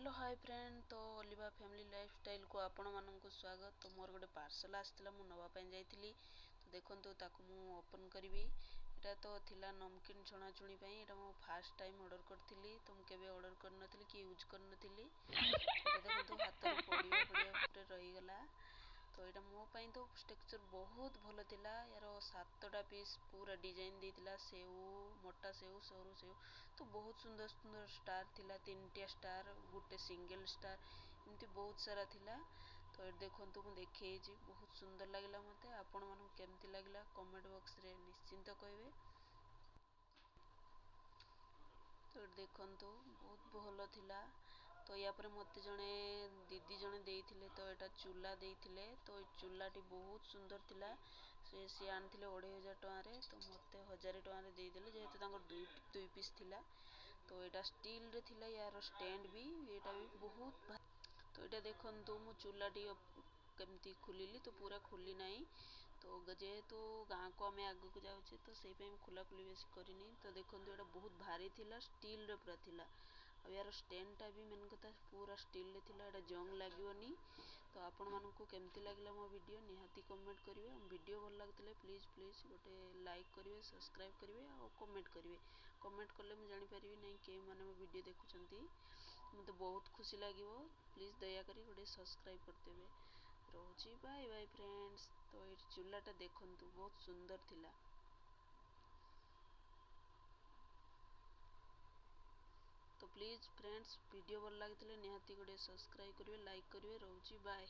Hello hi friend. तो Oliva family lifestyle को आपण मानक स्वागत। तो मोर गोटे पार्सल आसाला मु नवापाई जाइली। तो देखो ताकू मु ओपन करी। एटा तो थिला नमकीन छणाछुणी पाई। एटा मु फास्ट टाइम ऑर्डर करथिली। तो मु केबे ऑर्डर करनथिली कि यूज करनथिली। एटा देखो हाथ रे पड़िया ऊपर रही गला। तो यहाँ मो पाई तो टेक्सचर बहुत भल थिला। यार 7टा पीस पूरा डिजाइन देथिला। सेव मोटा सेव सरू सेव तो बहुत सुंदर सुंदर स्टार थिला। 3टा स्टार गोटे सिंगल स्टार एमती बहुत सारा थिला। तो ये देखो मु देखे बहुत सुंदर लगिला मते। आपण मानू केमती लगिला कमेंट बॉक्स रे निश्चिंत कहबे। तो देखो बहुत भल थिला। तो या पर मते जने दीदी जने देइथिले। तो एटा चूल्हा देइथिले। तो चूल्हाटी बहुत सुंदर थिला। से आनथिले 2500 टଙ୍କା रे। तो मते 1000 टଙ୍କା रे देइ देले जेहेतु तांको दुई पीस थिला। तो एटा स्टील रे थिला। यार स्टैंड भी एटा भी बहुत। तो एटा देखंतु मु चूल्हाटी केमती खुलिली। तो पूरा खुली नाही। तो जेहेतु गाँ को आम आग को जाऊे तो से खोला खुली बेस करनी। तो देखो ये बहुत भारी थिला। स्टील रे पूरा थिला। अब यार स्टैंडटा भी मेन कथा पूरा स्टील रे थिला। एटा जंग लागोनी। तो आपण मानकू केमती लागला मो वीडियो निहाती कमेंट करिवे। वीडियो भल लागतिले प्लीज प्लीज गोटे लाइक करिवे सब्सक्राइब करिवे और कमेंट करिवे। कमेंट कले मु जानि परिबि नै के माने मो वीडियो देखुचंती। मते बहुत खुशी लागिवो। प्लीज दया करी गोटे सब्सक्राइब करदेवे। रोची बाय बाय फ्रेंड्स। तो ये चूल्हाटा देखंतु बहुत सुंदर थिला। तो प्लीज फ्रेंड्स वीडियो भल लगी निहाती गोटे सब्सक्राइब करिवे लाइक करिवे। रोची बाय।